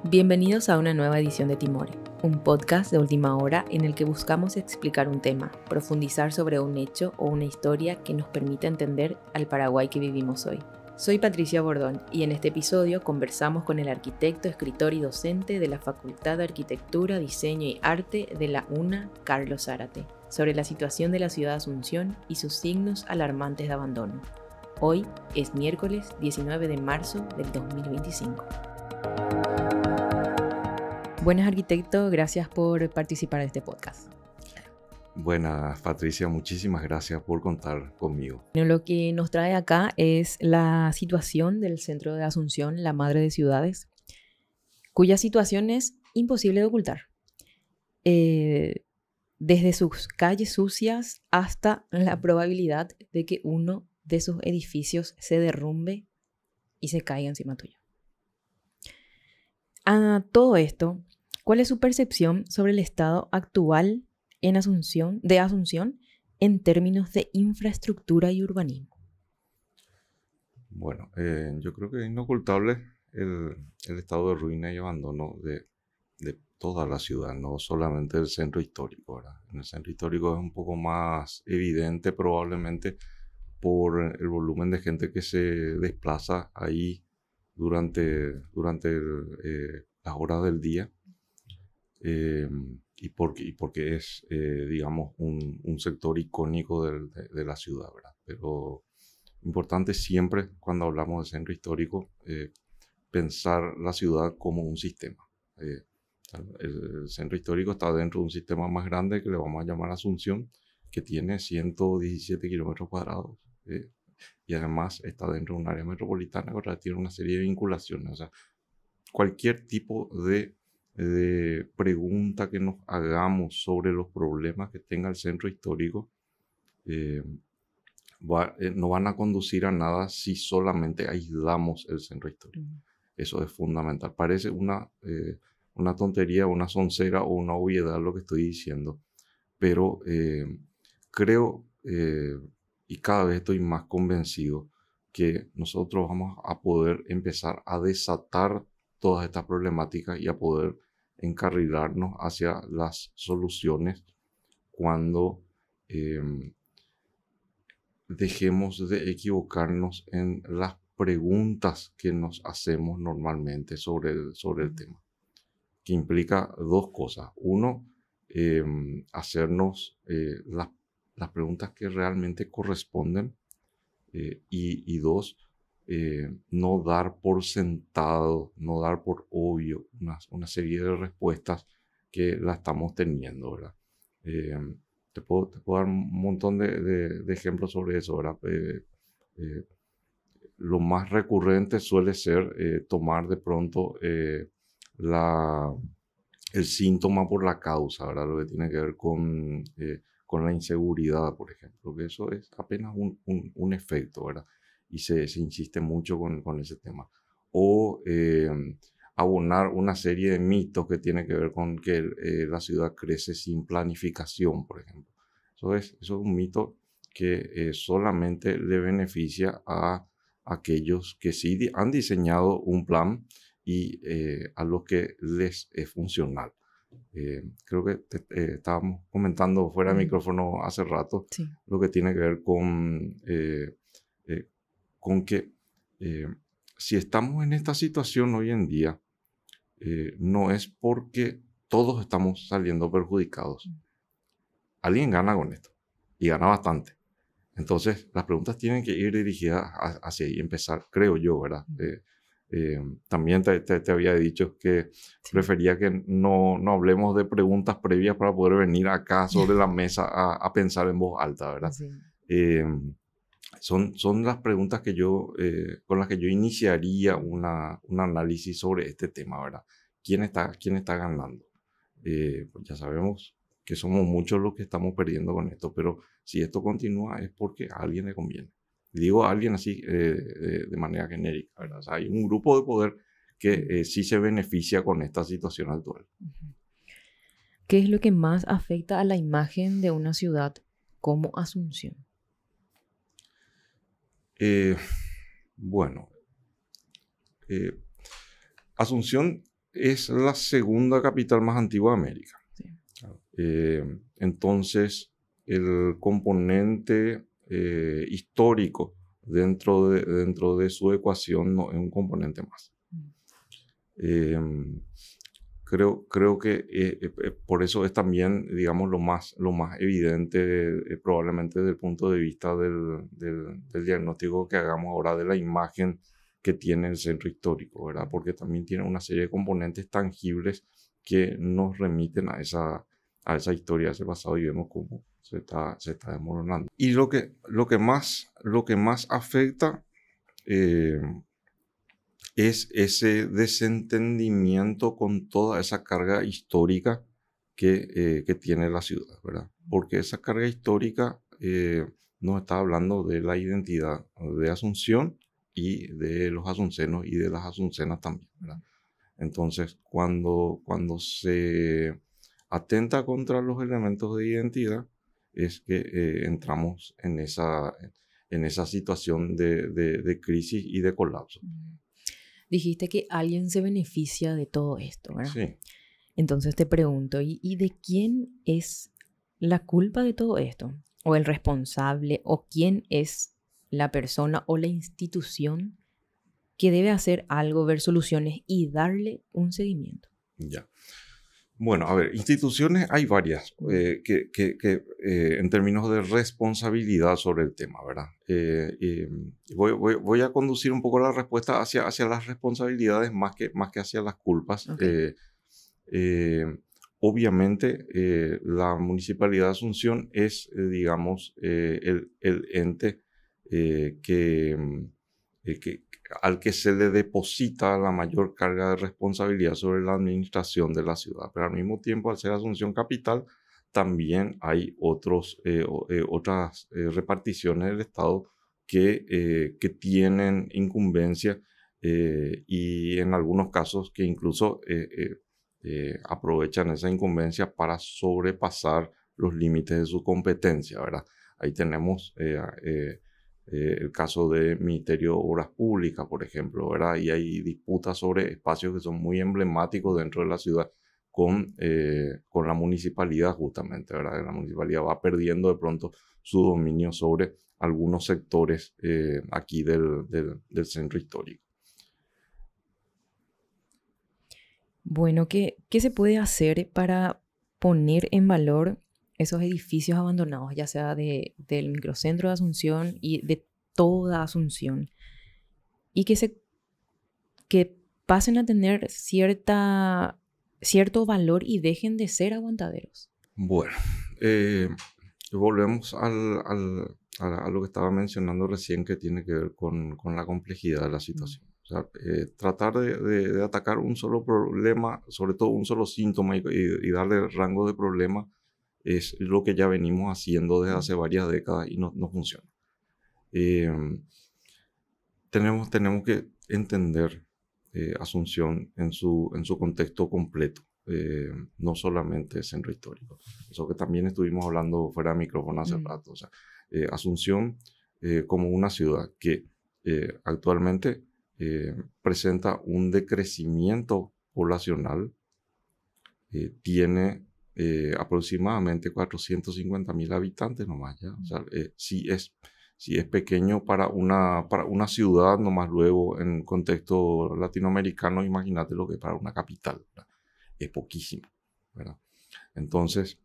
Bienvenidos a una nueva edición de Timore, un podcast de última hora en el que buscamos explicar un tema, profundizar sobre un hecho o una historia que nos permita entender al Paraguay que vivimos hoy. Soy Patricia Bordón y en este episodio conversamos con el arquitecto, escritor y docente de la Facultad de Arquitectura, Diseño y Arte de la UNA, Carlos Zárate, sobre la situación de la ciudad de Asunción y sus signos alarmantes de abandono. Hoy es miércoles 19 de marzo del 2025. Buenas, arquitecto, gracias por participar de este podcast. Buenas, Patricia, muchísimas gracias por contar conmigo. Lo que nos trae acá es la situación del centro de Asunción, la madre de ciudades, cuya situación es imposible de ocultar. Desde sus calles sucias hasta la probabilidad de que uno de sus edificios se derrumbe y se caiga encima tuyo. A todo esto, ¿cuál es su percepción sobre el estado actual de Asunción en términos de infraestructura y urbanismo? Bueno, yo creo que es inocultable el estado de ruina y abandono de toda la ciudad, no solamente del centro histórico, ¿verdad? En el centro histórico es un poco más evidente probablemente por el volumen de gente que se desplaza ahí durante las horas del día. Y porque es, digamos, un sector icónico de la ciudad, ¿verdad? Pero importante siempre cuando hablamos de centro histórico, pensar la ciudad como un sistema. El centro histórico está dentro de un sistema más grande que le vamos a llamar Asunción, que tiene 117 kilómetros cuadrados. Y además está dentro de un área metropolitana que tiene una serie de vinculaciones. O sea, cualquier tipo de pregunta que nos hagamos sobre los problemas que tenga el centro histórico no van a conducir a nada si solamente aislamos el centro histórico. Eso es fundamental. Parece una tontería, una soncera o una obviedad lo que estoy diciendo, pero creo y cada vez estoy más convencido que nosotros vamos a poder empezar a desatar todas estas problemáticas y a poder encarrilarnos hacia las soluciones cuando dejemos de equivocarnos en las preguntas que nos hacemos normalmente sobre el tema, que implica dos cosas. Uno, hacernos las preguntas que realmente corresponden, y dos, no dar por sentado, no dar por obvio una serie de respuestas que la estamos teniendo, ¿verdad? Te puedo dar un montón de ejemplos sobre eso, ¿verdad? Lo más recurrente suele ser tomar de pronto el síntoma por la causa, ¿verdad? Lo que tiene que ver con la inseguridad, por ejemplo, que eso es apenas un efecto, ¿verdad? Y se insiste mucho con ese tema. O abonar una serie de mitos que tienen que ver con que la ciudad crece sin planificación, por ejemplo. Eso es un mito que solamente le beneficia a aquellos que sí han diseñado un plan y a los que les es funcional. Creo que estábamos comentando fuera de micrófono hace rato, sí, lo que tiene que ver con que si estamos en esta situación hoy en día, no es porque todos estamos saliendo perjudicados. Alguien gana con esto y gana bastante. Entonces, las preguntas tienen que ir dirigidas hacia ahí, empezar, creo yo, ¿verdad? También te había dicho que sí, prefería que no hablemos de preguntas previas para poder venir acá sobre la mesa a pensar en voz alta, ¿verdad? Sí. Son las preguntas que con las que yo iniciaría un análisis sobre este tema, ¿verdad? ¿Quién está ganando? Pues ya sabemos que somos muchos los que estamos perdiendo con esto, pero si esto continúa es porque a alguien le conviene. Digo a alguien así de manera genérica, ¿verdad? O sea, hay un grupo de poder que sí se beneficia con esta situación actual. ¿Qué es lo que más afecta a la imagen de una ciudad como Asunción? Bueno, Asunción es la segunda capital más antigua de América. Sí. Entonces, el componente histórico dentro de su ecuación no es un componente más. Creo que por eso es también, digamos, lo más evidente, probablemente desde el punto de vista del diagnóstico que hagamos ahora de la imagen que tiene el centro histórico, ¿verdad? Porque también tiene una serie de componentes tangibles que nos remiten a esa historia, a ese pasado, y vemos cómo se está desmoronando. Y lo que más afecta es ese desentendimiento con toda esa carga histórica que tiene la ciudad, ¿verdad? Porque esa carga histórica nos está hablando de la identidad de Asunción y de los asuncenos y de las asuncenas también, ¿verdad? Entonces, cuando se atenta contra los elementos de identidad, es que entramos en esa situación de crisis y de colapso. Dijiste que alguien se beneficia de todo esto, ¿verdad? Sí. Entonces te pregunto, ¿y de quién es la culpa de todo esto? ¿O el responsable? ¿O quién es la persona o la institución que debe hacer algo, ver soluciones y darle un seguimiento? Ya. Bueno, a ver, instituciones hay varias que en términos de responsabilidad sobre el tema, ¿verdad? Voy a conducir un poco la respuesta hacia las responsabilidades más que hacia las culpas. Okay. Obviamente, la Municipalidad de Asunción es, digamos, el ente al que se le deposita la mayor carga de responsabilidad sobre la administración de la ciudad. Pero al mismo tiempo, al ser Asunción Capital, también hay otras reparticiones del Estado que tienen incumbencia y en algunos casos que incluso aprovechan esa incumbencia para sobrepasar los límites de su competencia, ¿verdad? Ahí tenemos el caso del Ministerio de Obras Públicas, por ejemplo, ¿verdad? Y hay disputas sobre espacios que son muy emblemáticos dentro de la ciudad con la municipalidad, justamente, ¿verdad? La municipalidad va perdiendo de pronto su dominio sobre algunos sectores aquí del centro histórico. Bueno, ¿qué se puede hacer para poner en valor esos edificios abandonados, ya sea del microcentro de Asunción y de toda Asunción, y que pasen a tener cierto valor y dejen de ser aguantaderos? Bueno, volvemos a lo que estaba mencionando recién, que tiene que ver con la complejidad de la situación. O sea, tratar de atacar un solo problema, sobre todo un solo síntoma, y darle rango de problema, es lo que ya venimos haciendo desde hace varias décadas y no funciona. Tenemos que entender Asunción en su contexto completo, no solamente centro histórico. Eso que también estuvimos hablando fuera de micrófono hace rato. O sea, Asunción como una ciudad que actualmente presenta un decrecimiento poblacional, tiene aproximadamente 450.000 habitantes nomás, ¿ya? O sea, sí es pequeño para una ciudad, nomás luego en contexto latinoamericano, imagínate lo que es para una capital, ¿verdad? Es poquísimo, ¿verdad? Entonces,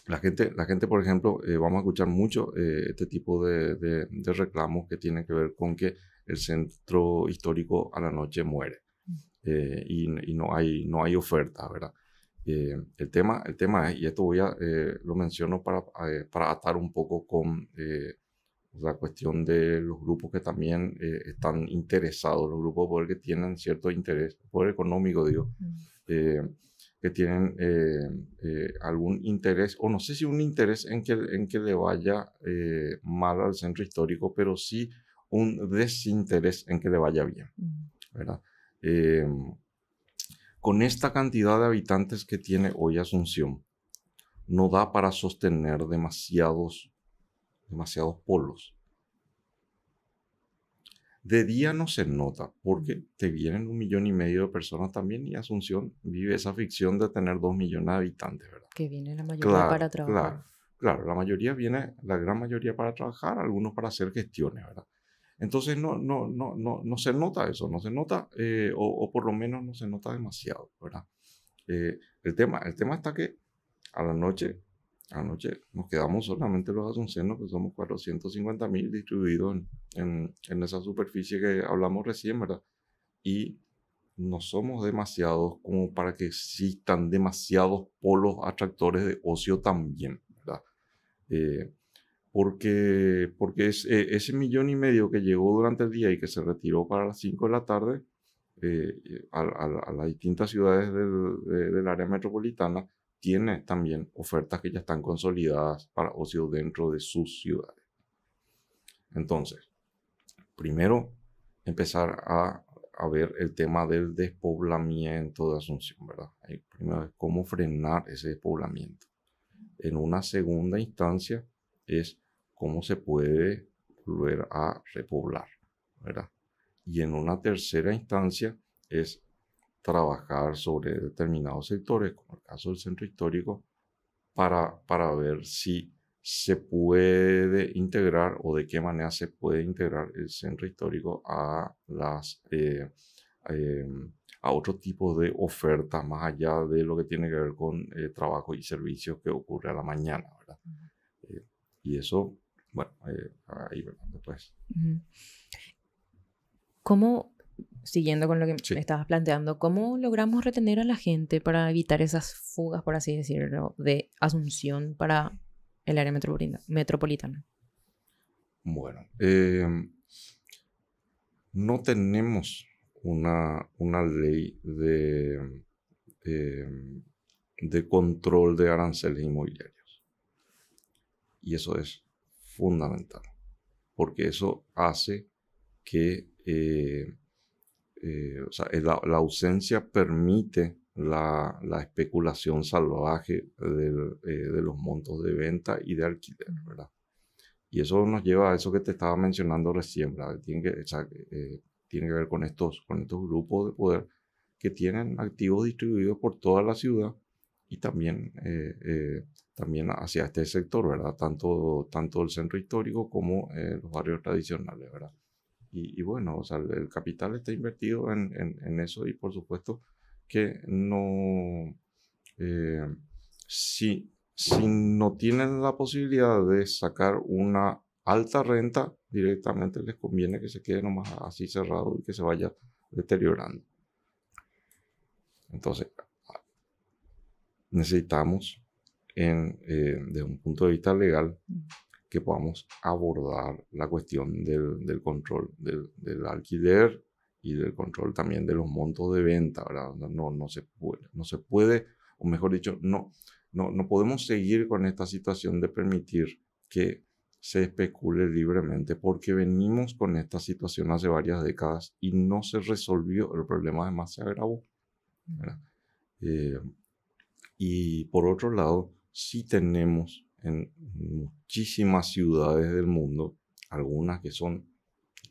la gente, por ejemplo, vamos a escuchar mucho este tipo de reclamos que tienen que ver con que el centro histórico a la noche muere y no hay oferta, ¿verdad? El tema es, y esto lo menciono para atar un poco con la cuestión de los grupos que también están interesados, los grupos de poder que tienen cierto interés, poder económico, digo, que tienen algún interés, o no sé si un interés en que le vaya mal al centro histórico, pero sí un desinterés en que le vaya bien, ¿verdad? Con esta cantidad de habitantes que tiene hoy Asunción, no da para sostener demasiados polos. De día no se nota, porque te vienen 1,5 millones de personas también y Asunción vive esa ficción de tener 2 millones de habitantes, ¿verdad? Que viene la mayoría para Claro, trabajar. claro, claro. La mayoría viene, la gran mayoría para trabajar, algunos para hacer gestiones, ¿verdad? Entonces no se nota eso, no se nota, o por lo menos no se nota demasiado, ¿verdad? El tema está que a la noche, nos quedamos solamente los asuncenos, que somos 450.000 distribuidos en esa superficie que hablamos recién, ¿verdad? Y no somos demasiados como para que existan demasiados polos atractores de ocio también, ¿verdad? Eh, porque ese 1,5 millones que llegó durante el día y que se retiró para las 5 de la tarde, a las distintas ciudades del área metropolitana, tiene también ofertas que ya están consolidadas para ocio dentro de sus ciudades. Entonces, primero, empezar a ver el tema del despoblamiento de Asunción, ¿verdad? Primero, cómo frenar ese despoblamiento. En una segunda instancia, es cómo se puede volver a repoblar, ¿verdad? Y en una tercera instancia, es trabajar sobre determinados sectores, como el caso del centro histórico, para ver si se puede integrar o de qué manera se puede integrar el centro histórico eh, a otro tipo de ofertas más allá de lo que tiene que ver con trabajo y servicios que ocurre a la mañana, ¿verdad? Y eso, bueno, ahí, ¿verdad? Después. ¿Cómo, siguiendo con lo que Sí. me estabas planteando, cómo logramos retener a la gente para evitar esas fugas, por así decirlo, de Asunción para el área metropolitana? Bueno, no tenemos una ley de control de aranceles inmobiliarios. Y eso es fundamental, porque eso hace que o sea, la ausencia permite la especulación salvaje de los montos de venta y de alquiler, ¿verdad? Y eso nos lleva a eso que te estaba mencionando recién, ¿verdad? Tiene que ver con estos grupos de poder que tienen activos distribuidos por toda la ciudad y también hacia este sector, ¿verdad? Tanto el centro histórico como los barrios tradicionales, ¿verdad? Y bueno, o sea, el capital está invertido en eso y por supuesto que no, eh, si no tienen la posibilidad de sacar una alta renta, directamente les conviene que se quede nomás así cerrado y que se vaya deteriorando. Entonces, necesitamos, desde un punto de vista legal, que podamos abordar la cuestión del control del alquiler y del control también de los montos de venta, ¿verdad? No se puede, o mejor dicho, no podemos seguir con esta situación de permitir que se especule libremente, porque venimos con esta situación hace varias décadas y no se resolvió, el problema además se agravó, ¿verdad? Y por otro lado, sí tenemos en muchísimas ciudades del mundo, algunas que son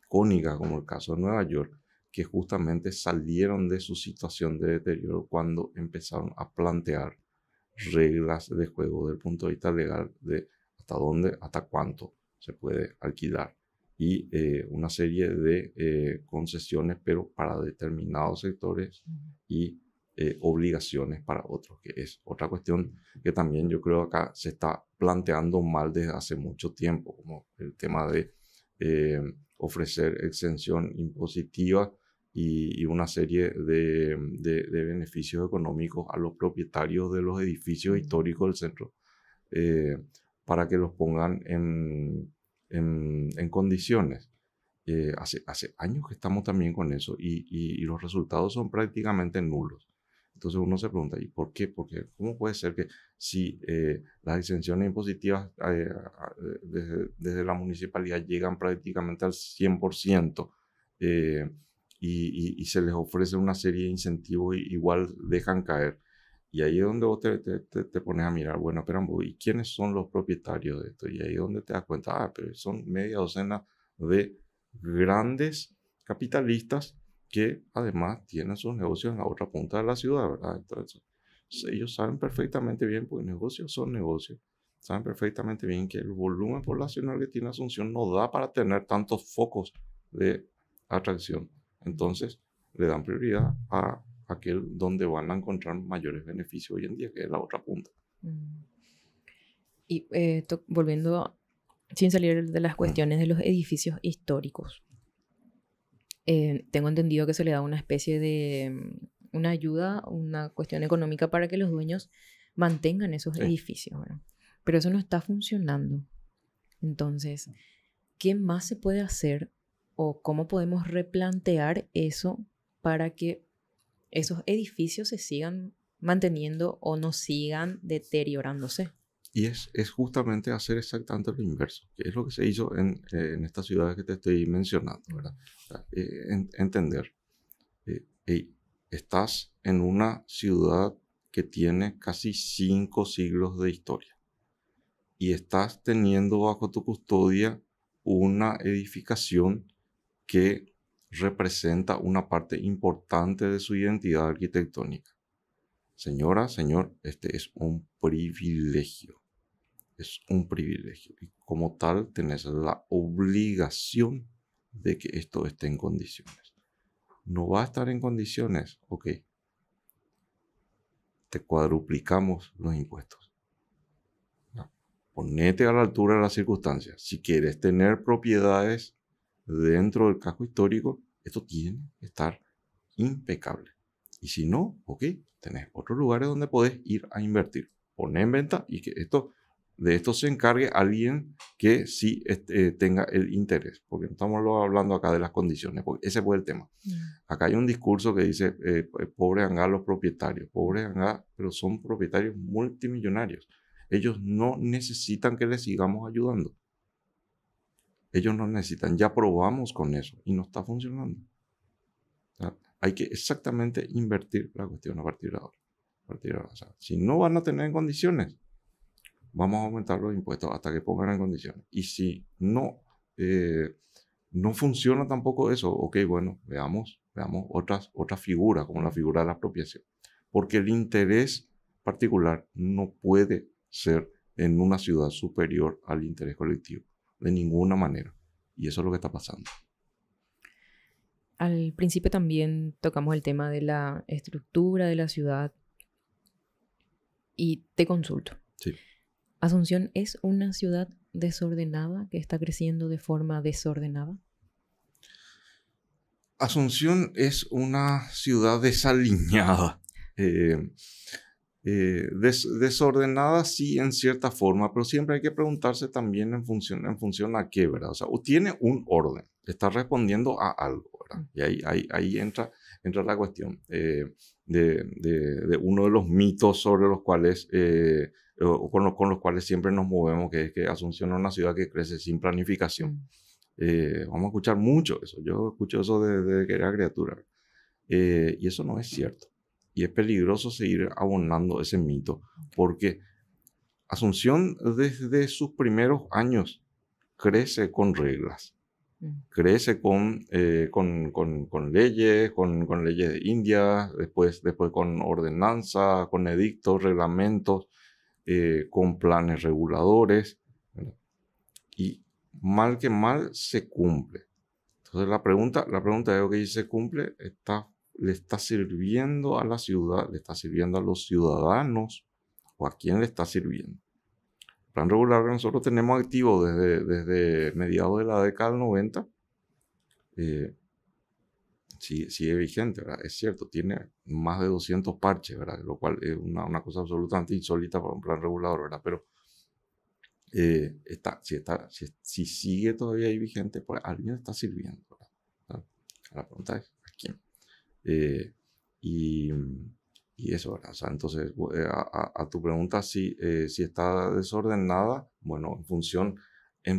icónicas, como el caso de Nueva York, que justamente salieron de su situación de deterioro cuando empezaron a plantear reglas de juego desde el punto de vista legal de hasta dónde, hasta cuánto se puede alquilar. Y una serie de concesiones, pero para determinados sectores y obligaciones para otros, que es otra cuestión que también yo creo acá se está planteando mal desde hace mucho tiempo, como el tema de ofrecer exención impositiva y una serie de beneficios económicos a los propietarios de los edificios históricos del centro, para que los pongan en condiciones. Hace años que estamos también con eso y los resultados son prácticamente nulos. Entonces uno se pregunta, ¿y por qué? Porque ¿cómo puede ser que si las exenciones impositivas desde la municipalidad llegan prácticamente al 100%, y se les ofrece una serie de incentivos y igual dejan caer? Y ahí es donde vos te pones a mirar, bueno, espera, ¿y quiénes son los propietarios de esto? Y ahí es donde te das cuenta, pero son media docena de grandes capitalistas que además tienen sus negocios en la otra punta de la ciudad, ¿verdad? Entonces, ellos saben perfectamente bien, porque negocios son negocios, saben perfectamente bien que el volumen poblacional que tiene Asunción no da para tener tantos focos de atracción. Entonces, le dan prioridad a aquel donde van a encontrar mayores beneficios hoy en día, que es la otra punta. Y volviendo, sin salir de las cuestiones de los edificios históricos, tengo entendido que se le da una especie de una ayuda, una cuestión económica para que los dueños mantengan esos edificios, ¿verdad? Pero eso no está funcionando. Entonces, ¿qué más se puede hacer o cómo podemos replantear eso para que esos edificios se sigan manteniendo o no sigan deteriorándose? Y es justamente hacer exactamente lo inverso, que es lo que se hizo en estas ciudades que te estoy mencionando, ¿verdad? O sea, entender, estás en una ciudad que tiene casi 5 siglos de historia y estás teniendo bajo tu custodia una edificación que representa una parte importante de su identidad arquitectónica. Señora, señor, este es un privilegio. Es un privilegio y como tal tenés la obligación de que esto esté en condiciones. No va a estar en condiciones, ok, te cuadruplicamos los impuestos. No. Ponete a la altura de las circunstancias. Si quieres tener propiedades dentro del casco histórico, esto tiene que estar impecable. Y si no, ok, tenés otros lugares donde podés ir a invertir. Poné en venta y que de esto se encargue alguien que sí tenga el interés, porque no estamos hablando acá de las condiciones, porque ese fue el tema. Acá hay un discurso que dice, pobre Angá los propietarios, pobre Angá, pero son propietarios multimillonarios. Ellos no necesitan que les sigamos ayudando. Ellos no necesitan, ya probamos con eso y no está funcionando. O sea, hay que exactamente invertir la cuestión a partir de ahora. O sea, si no van a tener en condiciones, vamos a aumentar los impuestos hasta que pongan en condiciones. Y si no funciona tampoco eso, ok, bueno, veamos otras figuras, como la figura de la expropiación. Porque el interés particular no puede ser en una ciudad superior al interés colectivo, de ninguna manera. Y eso es lo que está pasando. Al principio también tocamos el tema de la estructura de la ciudad y te consulto. Sí. ¿Asunción es una ciudad desordenada que está creciendo de forma desordenada? Asunción es una ciudad desaliñada. Desordenada sí en cierta forma, pero siempre hay que preguntarse también en función a qué, ¿verdad? O sea, tiene un orden, está respondiendo a algo, ¿verdad? Y ahí entra la cuestión de uno de los mitos sobre los cuales, con los cuales siempre nos movemos, que es que Asunción es una ciudad que crece sin planificación. Vamos a escuchar mucho eso, yo escucho eso desde que era criatura, y eso no es cierto. Y es peligroso seguir abonando ese mito, porque Asunción desde sus primeros años crece con reglas, crece con leyes, con leyes de India, después con ordenanza, con edictos, reglamentos, con planes reguladores, ¿verdad? Y mal que mal se cumple. Entonces la pregunta es, ok, si se cumple, le está sirviendo a la ciudad, le está sirviendo a los ciudadanos, o a quién le está sirviendo. El plan regular que nosotros tenemos activo desde mediados de la década del 90, sigue vigente, ¿verdad? Es cierto, tiene más de 200 parches, ¿verdad? Lo cual es una cosa absolutamente insólita para un plan regulador, ¿verdad? Pero si sigue todavía ahí vigente, pues alguien está sirviendo, ¿verdad? La pregunta es, ¿a quién? Y eso, ¿verdad? O sea, entonces, a tu pregunta, si está desordenada, bueno, en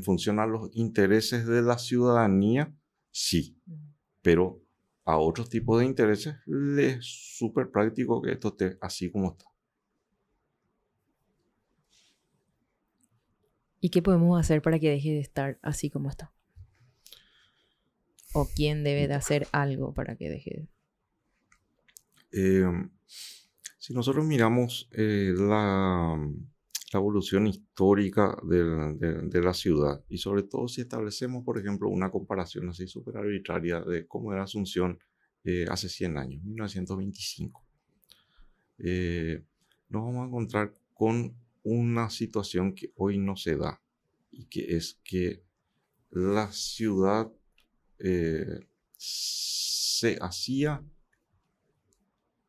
función a los intereses de la ciudadanía, sí, pero a otros tipos de intereses les es súper práctico que esto esté así como está. ¿Y qué podemos hacer para que deje de estar así como está? ¿O quién debe de hacer algo para que deje? Eh, si nosotros miramos la evolución histórica de la ciudad y sobre todo si establecemos, por ejemplo, una comparación así súper arbitraria de cómo era Asunción hace 100 años, 1925, nos vamos a encontrar con una situación que hoy no se da y que es que la ciudad se hacía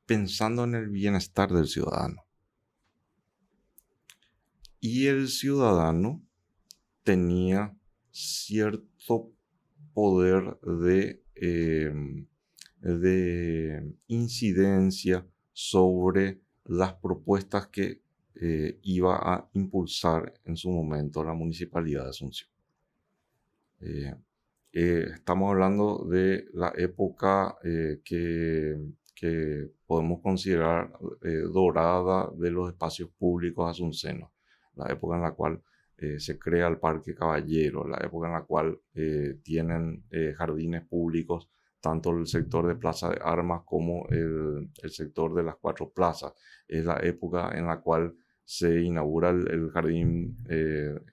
pensando en el bienestar del ciudadano. Y el ciudadano tenía cierto poder de incidencia sobre las propuestas que iba a impulsar en su momento la Municipalidad de Asunción. Estamos hablando de la época que podemos considerar dorada de los espacios públicos asuncenos, la época en la cual se crea el Parque Caballero, la época en la cual tienen jardines públicos, tanto el sector de Plaza de Armas como el sector de las Cuatro Plazas. Es la época en la cual se inaugura el jardín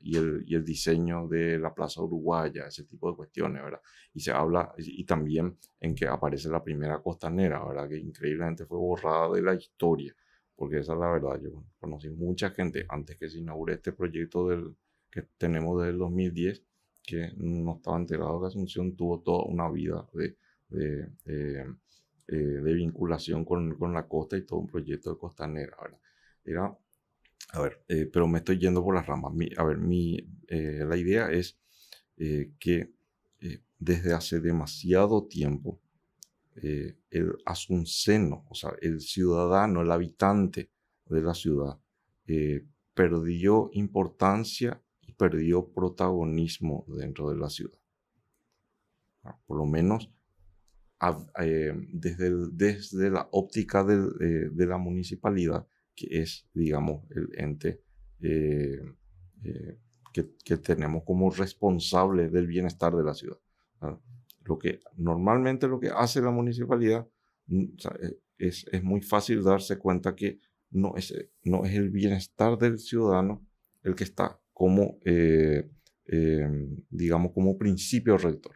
y el diseño de la Plaza Uruguaya, ese tipo de cuestiones, ¿verdad? Y se habla, y también en que aparece la primera costanera, ¿verdad? Que increíblemente fue borrada de la historia, porque esa es la verdad. Yo conocí mucha gente antes que se inaugure este proyecto que tenemos desde el 2010, que no estaba enterado que Asunción tuvo toda una vida de vinculación con la costa y todo un proyecto de costanera, ¿verdad? Era pero me estoy yendo por las ramas. La idea es que desde hace demasiado tiempo el asunceno, o sea, el ciudadano, el habitante de la ciudad, perdió importancia y perdió protagonismo dentro de la ciudad. Por lo menos desde la óptica de la municipalidad, que es, digamos, el ente que tenemos como responsable del bienestar de la ciudad. Normalmente lo que hace la municipalidad, o sea, es muy fácil darse cuenta que no es el bienestar del ciudadano el que está como, digamos, como principio rector.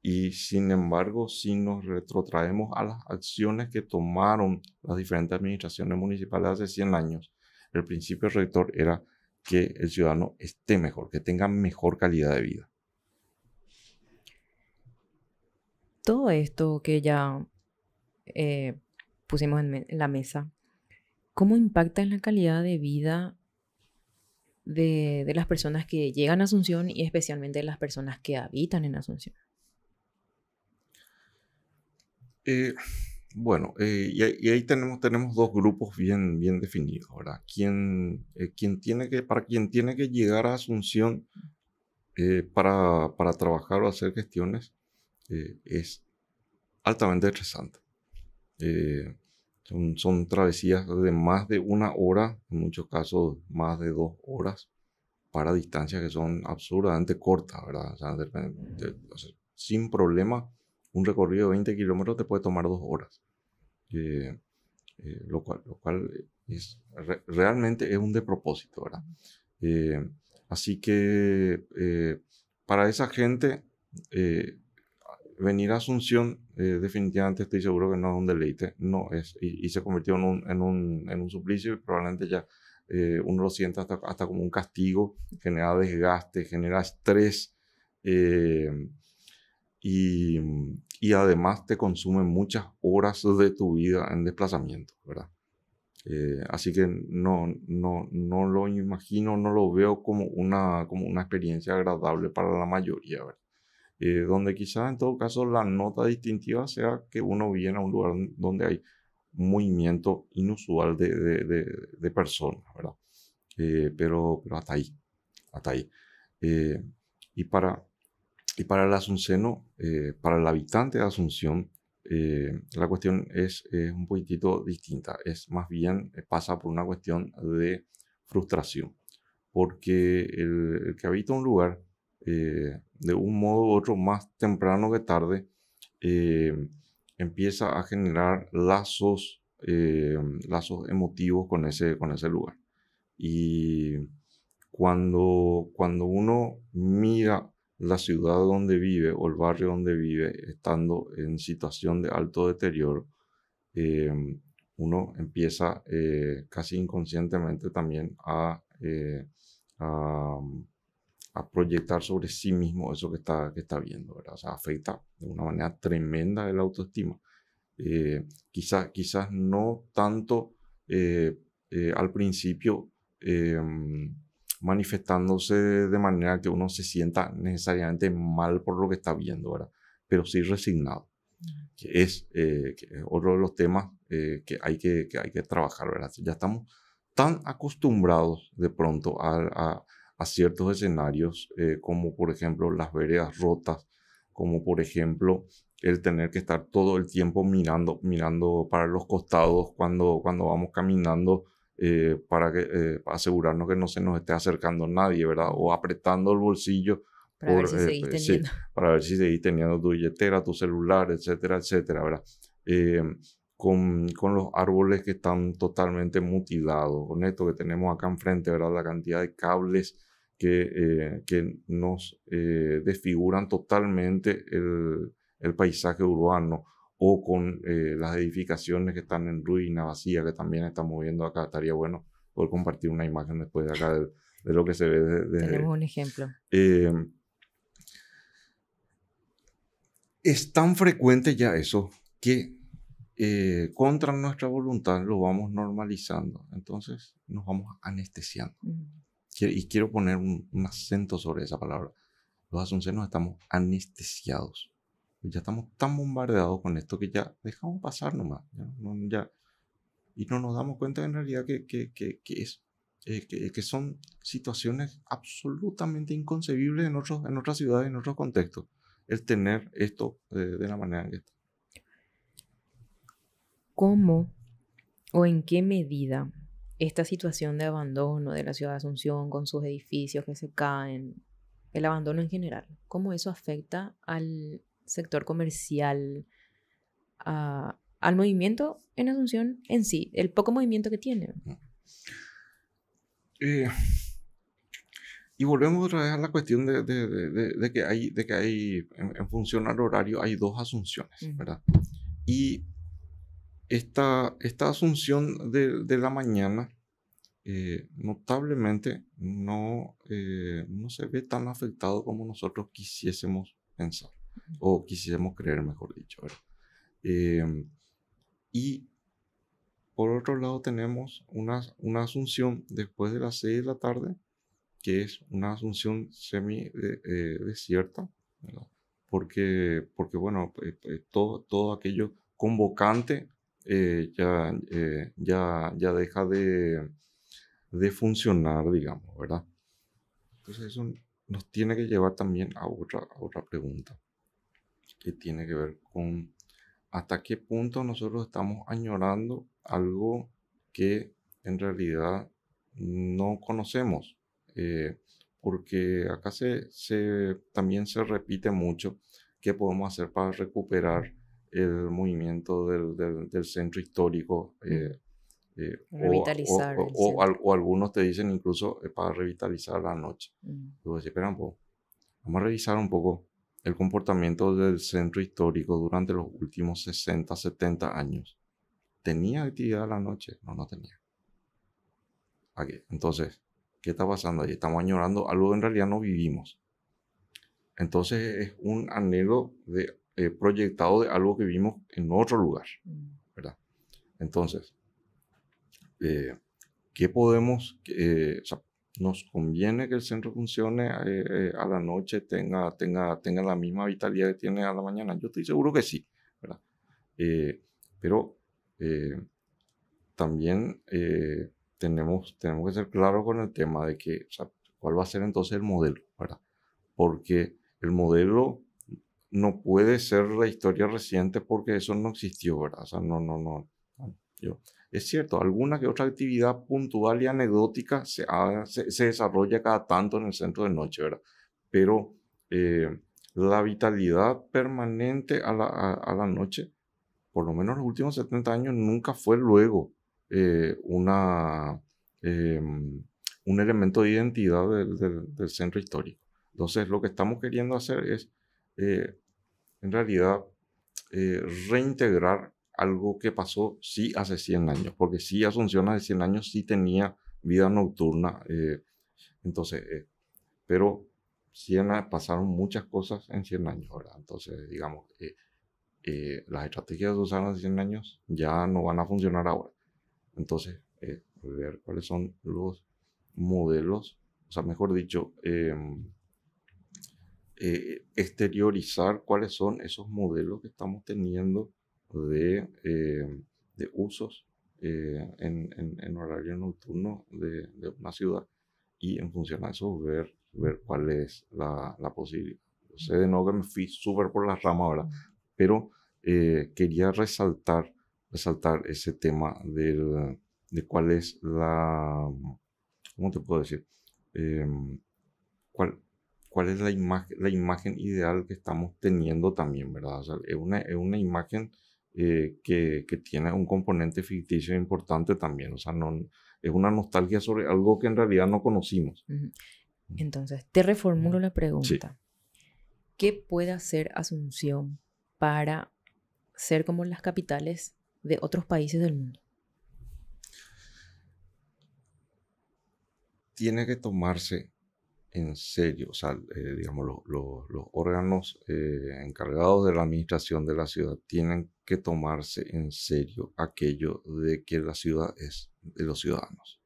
Y sin embargo, si nos retrotraemos a las acciones que tomaron las diferentes administraciones municipales hace 100 años, el principio rector era que el ciudadano esté mejor, que tenga mejor calidad de vida. Todo esto que ya pusimos en la mesa, ¿cómo impacta en la calidad de vida de las personas que llegan a Asunción y especialmente de las personas que habitan en Asunción? Bueno, y ahí tenemos dos grupos bien definidos, ¿verdad? Para quien tiene que llegar a Asunción para trabajar o hacer gestiones, es altamente estresante. Son travesías de más de 1 hora, en muchos casos más de 2 horas, para distancias que son absurdamente cortas, ¿verdad? O sea, sin problema, un recorrido de 20 kilómetros te puede tomar 2 horas. Lo cual realmente es un despropósito, ¿verdad? Así que para esa gente, venir a Asunción, definitivamente estoy seguro que no es un deleite, no es, y se convirtió en un suplicio y probablemente ya uno lo sienta hasta como un castigo, genera desgaste, genera estrés y además te consume muchas horas de tu vida en desplazamiento, ¿verdad? Así que no lo imagino, no lo veo como una experiencia agradable para la mayoría, ¿verdad? Donde quizás en todo caso la nota distintiva sea que uno viene a un lugar donde hay un movimiento inusual de personas, ¿verdad? Pero hasta ahí. Y para el asunceno, para el habitante de Asunción, la cuestión es un poquitito distinta. Es más bien, pasa por una cuestión de frustración. Porque el que habita un lugar de un modo u otro, más temprano que tarde, empieza a generar lazos emotivos con ese lugar. Y cuando uno mira la ciudad donde vive o el barrio donde vive, estando en situación de alto deterioro, eh, uno empieza casi inconscientemente también a, a proyectar sobre sí mismo eso que está viendo, ¿verdad? O sea, afecta de una manera tremenda el autoestima. Quizás no tanto al principio manifestándose de manera que uno se sienta necesariamente mal por lo que está viendo, ¿verdad? Pero sí resignado, que es otro de los temas que hay que trabajar, ¿verdad? Ya estamos tan acostumbrados de pronto a ciertos escenarios, como por ejemplo las veredas rotas, como por ejemplo el tener que estar todo el tiempo mirando para los costados cuando vamos caminando, para asegurarnos que no se nos esté acercando nadie, ¿verdad? O apretando el bolsillo Para ver si seguís sí, teniendo. para ver si seguís teniendo tu billetera, tu celular, etcétera, etcétera, ¿verdad? Eh, con los árboles que están totalmente mutilados, con esto que tenemos acá enfrente, ¿verdad? La cantidad de cables que nos desfiguran totalmente el paisaje urbano, o con las edificaciones que están en ruina, vacía, que también estamos viendo acá. Estaría bueno poder compartir una imagen después de acá de lo que se ve Tenemos un ejemplo. Es tan frecuente ya eso que contra nuestra voluntad lo vamos normalizando. Entonces nos vamos anestesiando. Y quiero poner un acento sobre esa palabra. Los asuncenos estamos anestesiados. Ya estamos tan bombardeados con esto que ya dejamos pasar nomás. Y no nos damos cuenta en realidad que son situaciones absolutamente inconcebibles en otras ciudades, en otros contextos, el tener esto de la manera en que está. ¿Cómo o en qué medida esta situación de abandono de la ciudad de Asunción con sus edificios que se caen, el abandono en general, cómo eso afecta al sector comercial, al movimiento en Asunción en sí, el poco movimiento que tiene? Eh, y volvemos otra vez a la cuestión de que hay en función al horario, hay dos asunciones, ¿verdad? Y esta asunción de la mañana notablemente no se ve tan afectado como nosotros quisiésemos pensar, o quisiésemos creer, mejor dicho, ¿verdad? Y por otro lado tenemos una asunción después de las 6 de la tarde, que es una asunción semi-desierta, ¿verdad? Porque bueno, todo aquello convocante ya deja de funcionar, digamos, ¿verdad? Entonces eso nos tiene que llevar también a otra pregunta, que tiene que ver con hasta qué punto nosotros estamos añorando algo que en realidad no conocemos. Porque acá también se repite mucho qué podemos hacer para recuperar el movimiento del centro histórico. Revitalizar el centro. O algunos te dicen incluso para revitalizar la noche. Luego decir, espera un poco, vamos a revisar un poco el comportamiento del centro histórico durante los últimos 60, 70 años. ¿Tenía actividad a la noche? No, no tenía. Aquí. Entonces, ¿qué está pasando ahí? Estamos añorando algo que en realidad no vivimos. Entonces es un anhelo proyectado de algo que vimos en otro lugar, ¿verdad? Entonces, ¿qué podemos? O sea, ¿nos conviene que el centro funcione a la noche, tenga la misma vitalidad que tiene a la mañana? Yo estoy seguro que sí, ¿verdad? Pero también tenemos que ser claros con el tema de que, o sea, ¿cuál va a ser entonces el modelo, ¿verdad? Porque el modelo no puede ser la historia reciente, porque eso no existió, ¿verdad? O sea, no. Es cierto, alguna que otra actividad puntual y anecdótica se desarrolla cada tanto en el centro de noche, ¿verdad? Pero la vitalidad permanente a la noche, por lo menos los últimos 70 años, nunca fue luego eh, una, eh, un elemento de identidad del centro histórico. Entonces, lo que estamos queriendo hacer es, en realidad, reintegrar algo que pasó sí hace 100 años, porque sí Asunción hace 100 años sí tenía vida nocturna, entonces, pero pasaron muchas cosas en 100 años, ¿verdad? Entonces, digamos, las estrategias que se usaron hace 100 años ya no van a funcionar ahora. Entonces, ver cuáles son los modelos, o sea, mejor dicho, exteriorizar cuáles son esos modelos que estamos teniendo de usos en horario nocturno de una ciudad, y en función a eso ver cuál es la posibilidad. Yo sé de nuevo que me fui súper por las ramas ahora, pero quería resaltar ese tema de cuál es ¿cómo te puedo decir? Cuál, cuál es la imagen ideal que estamos teniendo también, ¿verdad? O sea, es una imagen que tiene un componente ficticio importante también, o sea, es una nostalgia sobre algo que en realidad no conocimos. Entonces, te reformulo la Sí. pregunta. ¿Qué puede hacer Asunción para ser como las capitales de otros países del mundo? Tiene que tomarse en serio, o sea, digamos, los órganos encargados de la administración de la ciudad tienen que tomarse en serio aquello de que la ciudad es de los ciudadanos.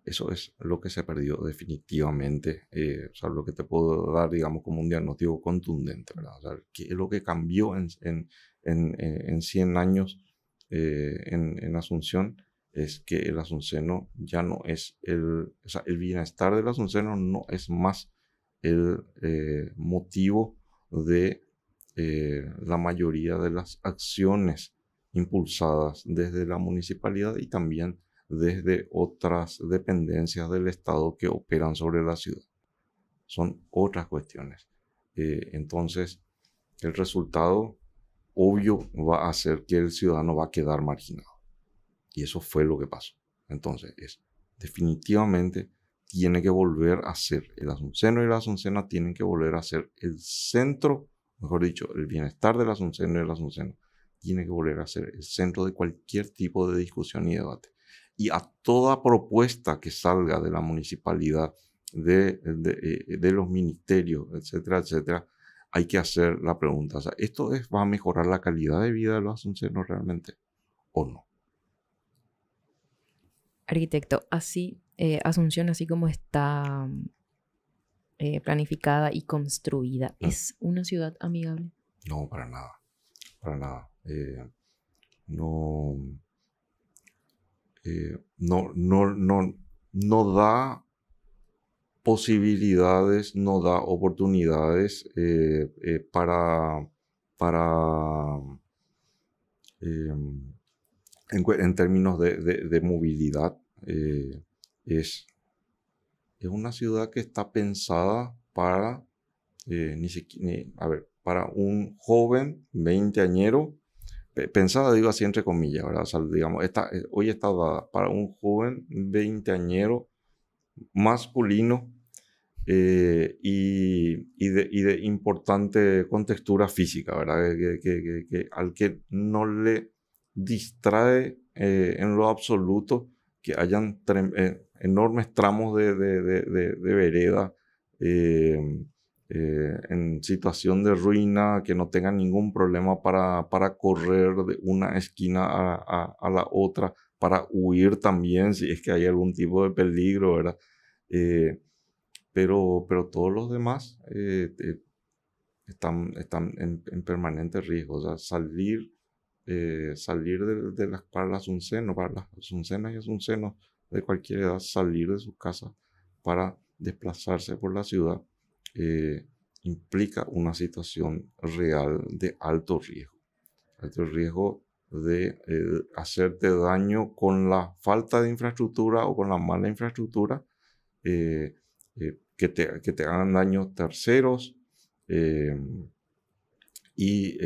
Eso es lo que se perdió definitivamente, o sea, lo que te puedo dar, digamos, como un diagnóstico contundente, ¿verdad? O sea, ¿qué es lo que cambió en 100 años en Asunción? Es que el asunceno ya no es o sea, el bienestar del asunceno no es más el motivo de la mayoría de las acciones impulsadas desde la municipalidad y también desde otras dependencias del Estado que operan sobre la ciudad. Son otras cuestiones. Entonces, el resultado obvio va a ser que el ciudadano va a quedar marginado. Y eso fue lo que pasó. Entonces, definitivamente tiene que volver a ser el asunceno y la asuncena tienen que volver a ser el centro, mejor dicho, el bienestar del asunceno y el asunceno tiene que volver a ser el centro de cualquier tipo de discusión y debate. Y a toda propuesta que salga de la municipalidad, de los ministerios, etcétera, etcétera, hay que hacer la pregunta, o sea, ¿esto va a mejorar la calidad de vida de los asuncenos realmente o no? Arquitecto, Asunción, así como está planificada y construida, ¿es una ciudad amigable? No, para nada, para nada. No, no da posibilidades, no da oportunidades para en términos de movilidad. Es, es una ciudad que está pensada para, a ver, para un joven veinteañero, pensada, digo así entre comillas, ¿verdad? O sea, digamos, hoy está dada para un joven veinteañero masculino y de importante contextura física, ¿verdad? Al que no le distrae en lo absoluto que hayan enormes tramos de vereda en situación de ruina, que no tengan ningún problema para correr de una esquina a la otra, para huir también si es que hay algún tipo de peligro, ¿verdad? Pero todos los demás están en permanente riesgo. O sea, salir para las asuncenos, para las asuncenas y asuncenos de cualquier edad, salir de su casa para desplazarse por la ciudad, implica una situación real de alto riesgo. Alto riesgo de hacerte daño con la falta de infraestructura o con la mala infraestructura, que te hagan daño terceros y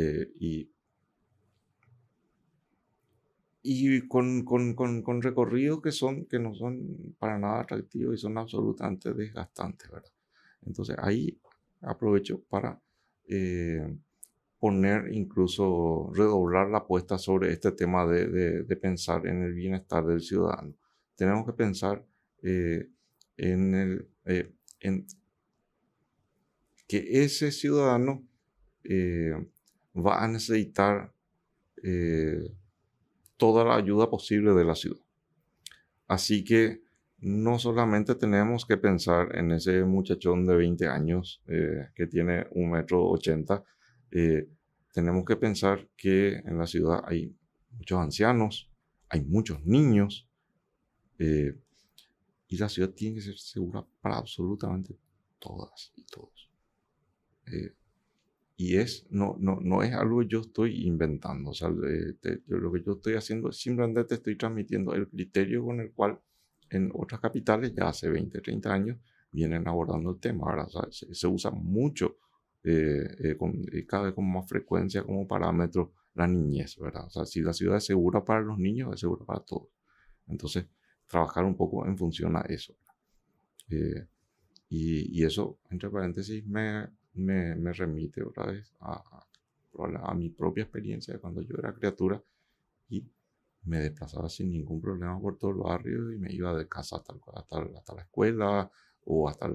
con recorridos que no son para nada atractivos y son absolutamente desgastantes, ¿verdad? Entonces ahí aprovecho para incluso redoblar la apuesta sobre este tema de pensar en el bienestar del ciudadano. Tenemos que pensar en que ese ciudadano va a necesitar toda la ayuda posible de la ciudad. Así que no solamente tenemos que pensar en ese muchachón de 20 años que tiene 1,80 m, tenemos que pensar que en la ciudad hay muchos ancianos, hay muchos niños, y la ciudad tiene que ser segura para absolutamente todas y todos. Y no es algo que yo estoy inventando. O sea, lo que yo estoy haciendo es simplemente te estoy transmitiendo el criterio con el cual en otras capitales ya hace 20, 30 años vienen abordando el tema. Ahora, o sea, se usa mucho, cada vez con más frecuencia como parámetro la niñez, ¿verdad? O sea, si la ciudad es segura para los niños, es segura para todos. Entonces, trabajar un poco en función a eso. Y eso, entre paréntesis, me remite otra vez a mi propia experiencia de cuando yo era criatura y me desplazaba sin ningún problema por todo el barrio y me iba de casa hasta la escuela o hasta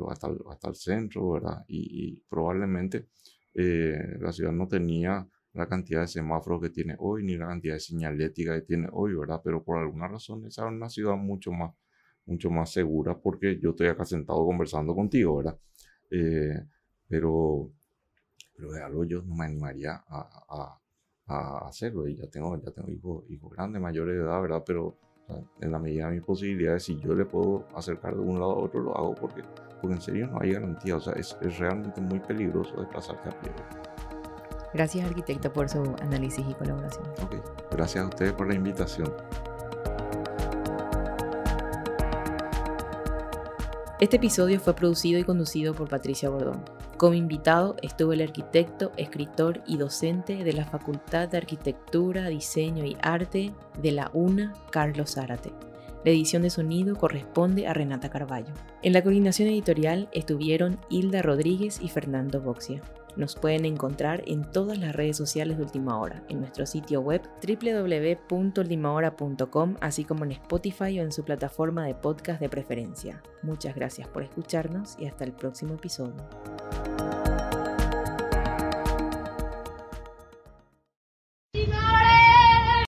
el centro, ¿verdad? Y probablemente la ciudad no tenía la cantidad de semáforos que tiene hoy ni la cantidad de señalética que tiene hoy, ¿verdad? Pero por alguna razón esa era una ciudad mucho más segura porque yo estoy acá sentado conversando contigo, ¿verdad? Pero de algo yo no me animaría a hacerlo. Y ya tengo hijos grandes, mayores de edad, ¿verdad? Pero o sea, en la medida de mis posibilidades, si yo le puedo acercar de un lado a otro, lo hago porque en serio no hay garantía. O sea, es realmente muy peligroso desplazarse a pie. Gracias, arquitecto, por su análisis y colaboración. Ok, gracias a ustedes por la invitación. Este episodio fue producido y conducido por Patricia Bordón. Como invitado estuvo el arquitecto, escritor y docente de la Facultad de Arquitectura, Diseño y Arte de la UNA, Carlos Zárate. La edición de sonido corresponde a Renata Carballo. En la coordinación editorial estuvieron Hilda Rodríguez y Fernando Boxia. Nos pueden encontrar en todas las redes sociales de Última Hora, en nuestro sitio web www.ultimahora.com, así como en Spotify o en su plataforma de podcast de preferencia. Muchas gracias por escucharnos y hasta el próximo episodio.